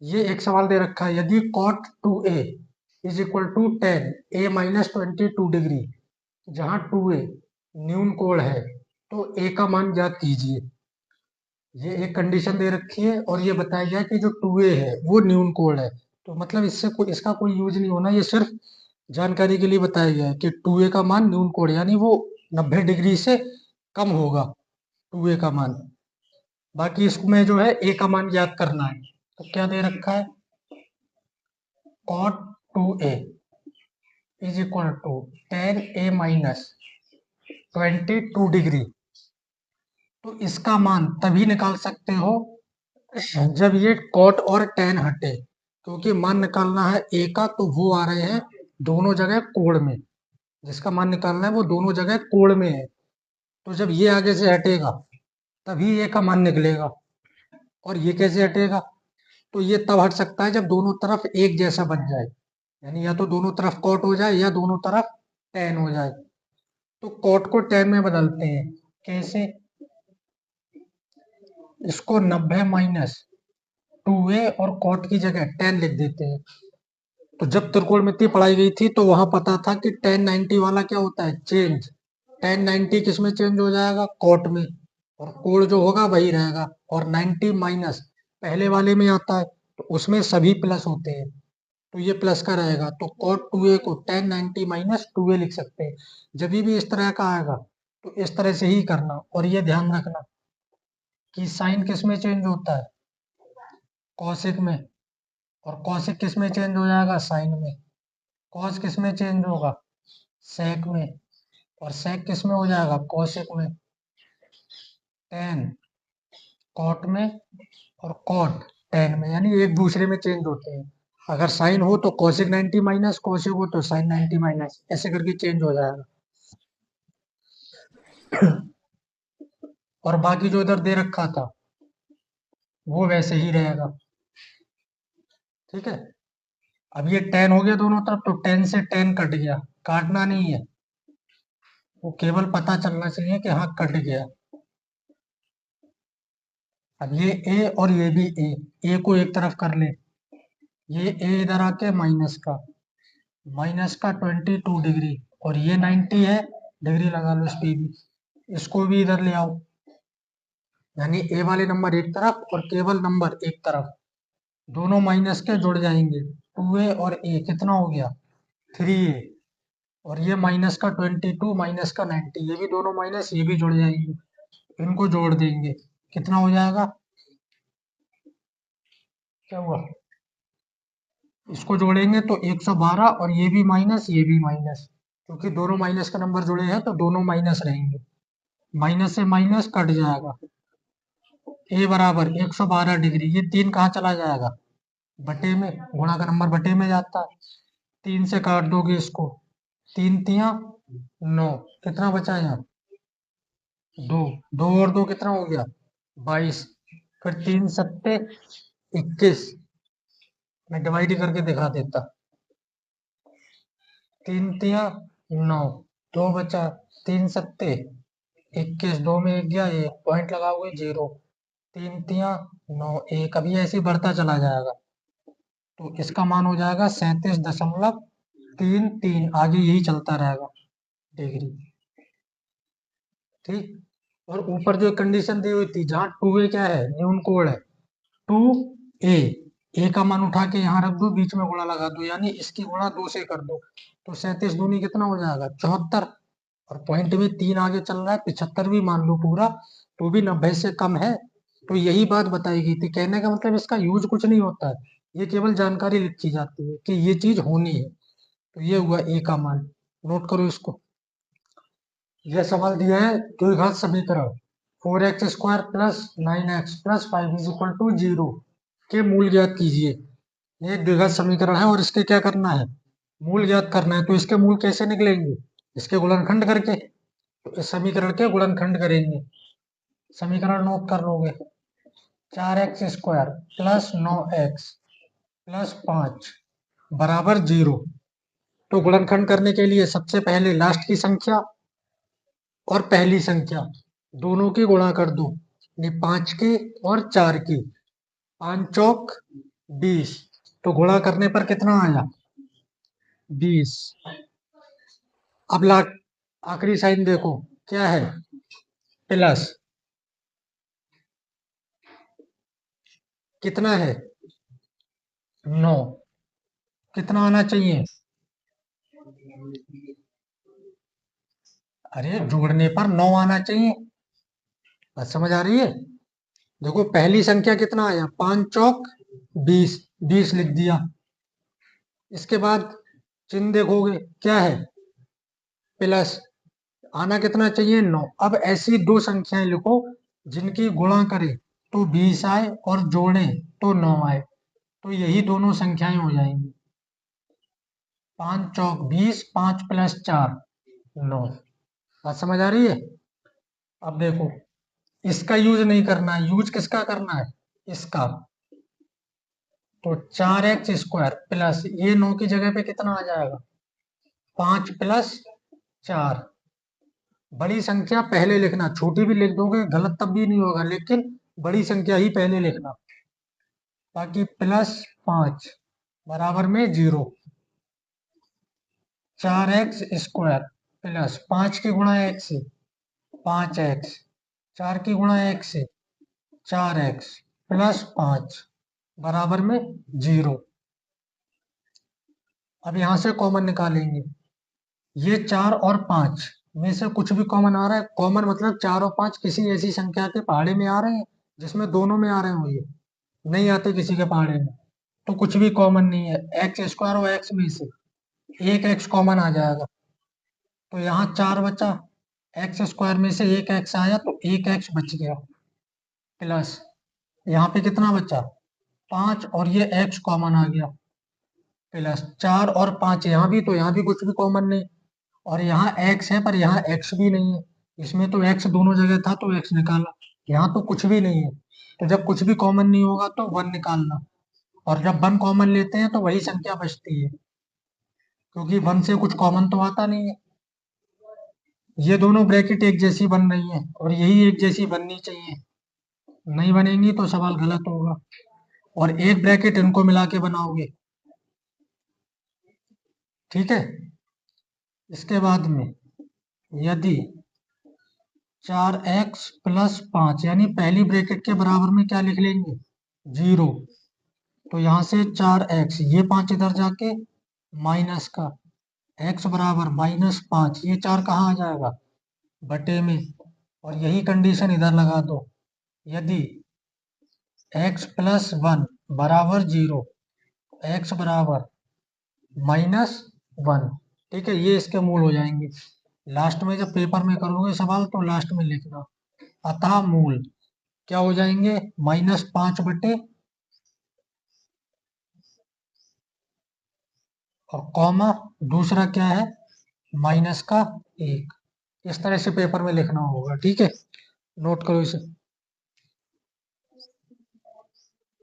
ये एक सवाल दे रखा है, यदि cot 2a is equal to 10 a minus 22 degree, जहाँ 2a न्यून कोण है तो a का मान ज्ञात कीजिए। ये एक कंडीशन दे रखी है और ये बताया गया कि जो 2a है वो न्यून कोण है। तो मतलब इसका कोई यूज नहीं होना, ये सिर्फ जानकारी के लिए बताया गया है कि 2a का मान न्यून कोण यानी वो 90 डिग्री से कम होगा 2a का मान। बाकी इसमें जो है a का मान ज्ञात करना है। तो क्या दे रखा है, cot 2a is equal to 10a minus 22 degree. तो इसका मान तभी निकाल सकते हो जब ये cot और tan हटे, क्योंकि मान निकालना है a का, तो वो आ रहे हैं दोनों जगह कोण में। जिसका मान निकालना है वो दोनों जगह कोण में है, तो जब ये आगे से हटेगा तभी a का मान निकलेगा। और ये कैसे हटेगा, तो ये तब हट सकता है जब दोनों तरफ एक जैसा बन जाए, यानी या तो दोनों तरफ cot हो जाए या दोनों तरफ tan हो जाए। तो cot को tan में बदलते हैं, कैसे, इसको 90 माइनस 2a और cot की जगह tan लिख देते हैं। तो जब त्रिकोणमिति पढ़ाई गई थी तो वहां पता था कि tan 90 वाला क्या होता है, चेंज। tan 90 किस में चेंज हो जाएगा, cot में, और कोण जो होगा वही रहेगा। और 90 माइनस पहले वाले में आता है, तो उसमें सभी प्लस होते हैं, तो ये प्लस का रहेगा। तो cot 2a को tan 90 माइनस 2a लिख सकते हैं। जब भी इस तरह का आएगा तो इस तरह से ही करना। और ये ध्यान रखना कि साइन किस में चेंज होता है, कॉसिक में। और कॉसिक किस में चेंज हो जाएगा, साइन में। कॉस किस में चेंज होगा, सेक में। और सेक किस में हो जाएगा, कॉसिक में। टेन कॉट में और कॉट टेन में, यानी एक दूसरे में चेंज होते हैं। अगर साइन हो तो कॉसिक 90 माइनस, कॉसिक हो तो साइन 90 माइनस, ऐसे करके चेंज हो जाएगा। और बाकी जो इधर दे रखा था वो वैसे ही रहेगा। ठीक है, अब ये टेन हो गया दोनों तरफ, तो टेन से टेन कट गया, काटना नहीं है, वो केवल पता चलना चाहिए कि हाँ कट गया। अब ये ए और ये भी ए को एक तरफ कर ले। ये ए इधर आके माइनस का 22 डिग्री, और ये 90 है, डिग्री लगा लो इस पे भी। इसको भी इधर ले आओ, यानी ए वाले नंबर एक तरफ और केवल नंबर एक तरफ, दोनों माइनस के जुड़ जाएंगे। 2a और a कितना हो गया, 3a। और ये माइनस का 22 माइनस का 90, ये भी दोनों माइनस, ये भी जुड़ जाएंगे, इनको जोड़ देंगे, कितना हो जाएगा, क्या हुआ, इसको जोड़ेंगे तो 112, और ये भी माइनस ये भी माइनस, क्योंकि दोनों माइनस का नंबर जुड़े हैं तो दोनों माइनस रहेंगे। माइनस से माइनस कट जाएगा, ए बराबर 112 डिग्री। ये 3 कहाँ चला जाएगा, बटे में, गुणा का नंबर बटे में जाता है। 3 से काट दोगे इसको, 3 तिया 9, कितना बचा यहाँ, 2, 2 और 2 कितना हो गया, 22। फिर 3 सत्ते 21, मैं डिवाइड करके दिखा देता। 3 तिया 9, 2 बचा, 3 सत्ते 21, 2 में 1 गया, 1 पॉइंट लगाओगे 0। 3 तिया 9, 1, अभी ऐसे ही बढ़ता चला जाएगा, तो इसका मान हो जाएगा 37.33, आगे यही चलता रहेगा डिग्री। ठीक, और ऊपर जो कंडीशन दी हुई थी, जहाँ 2a क्या है, न्यून कोण है, 2a, ए का मान उठा के यहाँ रख दो, बीच में गुणा लगा दो, यानी इसकी गुणा 2 से कर दो, तो 37 दूनी कितना हो जाएगा, 74। और पॉइंट में 3 आगे चल रहा है, 75 भी मान लो पूरा, तो भी 90 से कम है। तो यही बात बताई गई थी, कहने का मतलब इसका यूज कुछ नहीं होता है, ये केवल जानकारी लिखी जाती है कि ये चीज होनी है। तो ये हुआ ए का मान, नोट करो इसको। यह सवाल दिया है, द्विघात समीकरण 4x² plus 9x plus 5 is equal to 0 के मूल ज्ञात कीजिए। ये एक द्विघात समीकरण है और इसके क्या करना है, मूल ज्ञात करना है। तो इसके मूल कैसे निकलेंगे, इसके गुणनखंड करके। तो इस समीकरण के गुणनखंड करेंगे, समीकरण नोट कर लोगे, 4x² प्लस 9x प्लस 5 बराबर 0। तो गुणनखंड करने के लिए सबसे पहले लास्ट की संख्या और पहली संख्या दोनों की गुणा कर दो, 5 की और 4 की, 5 चौक 20, तो गुणा करने पर कितना आया 20। अब आखिरी साइन देखो क्या है प्लस, कितना है 9, कितना आना चाहिए, अरे जोड़ने पर 9 आना चाहिए। बात समझ आ रही है? देखो पहली संख्या कितना आया 5 चौक 20, 20 लिख दिया। इसके बाद चिन्ह देखोगे क्या है प्लस, आना कितना चाहिए 9। अब ऐसी दो संख्याएं लिखो जिनकी गुणा करें तो 20 आए और जोड़ें तो 9 आए, तो यही दोनों संख्याएं हो जाएंगी। 5 चौक 20, 5 प्लस 4 9। बात समझ आ रही है? अब देखो इसका यूज नहीं करना है, यूज किसका करना है इसका। तो 4x² प्लस ये 9 की जगह पे कितना आ जाएगा 5 प्लस 4। बड़ी संख्या पहले लिखना, छोटी भी लिख दोगे गलत तब भी नहीं होगा, लेकिन बड़ी संख्या ही पहले लिखना। बाकी प्लस 5 बराबर में 0। 4x² प्लस 5 की गुणा x से 5x, 4 की गुणा x से 4x प्लस 5 बराबर में 0। अब यहां से कॉमन निकालेंगे, ये 4 और 5 में से कुछ भी कॉमन आ रहा है, कॉमन मतलब 4 और 5 किसी ऐसी संख्या के पहाड़े में आ रहे हैं जिसमें दोनों में आ रहे हो, ये नहीं आते किसी के पहाड़े में, तो कुछ भी कॉमन नहीं है। x² और x में से एक x कॉमन आ जाएगा, तो यहाँ 4 बचा, x² में से एक x आया तो एक x बच गया, प्लस यहाँ पे कितना बचा 5 और ये x कॉमन आ गया, प्लस 4 और 5 यहाँ भी, तो यहाँ भी कुछ भी कॉमन नहीं, और यहाँ x है पर यहाँ x भी नहीं है, इसमें तो x दोनों जगह था तो x निकाला, यहाँ तो कुछ भी नहीं है। तो जब कुछ भी कॉमन नहीं होगा तो 1 निकालना, और जब 1 कॉमन लेते हैं तो वही संख्या बचती है, क्योंकि 1 से कुछ कॉमन तो आता नहीं है। ये दोनों ब्रैकेट एक जैसी बन रही है और यही एक जैसी बननी चाहिए, नहीं बनेंगी तो सवाल गलत होगा। और एक ब्रैकेट इनको मिला के बनाओगे, ठीक है। इसके बाद में यदि 4x प्लस 5 यानी पहली ब्रैकेट के बराबर में क्या लिख लेंगे 0, तो यहाँ से 4x, ये 5 इधर जाके माइनस का x बराबर -5, ये 4 कहाँ आ जाएगा बटे में, और यही कंडीशन इधर लगा दो, यदि x प्लस 1 बराबर 0, x बराबर -1, ठीक है, ये इसके मूल हो जाएंगे। लास्ट में जब पेपर में करोगे सवाल तो लास्ट में लिखना, अतः मूल क्या हो जाएंगे -5 बटे, और कॉमा दूसरा क्या है -1। इस तरह से पेपर में लिखना होगा, ठीक है, नोट करो इसे।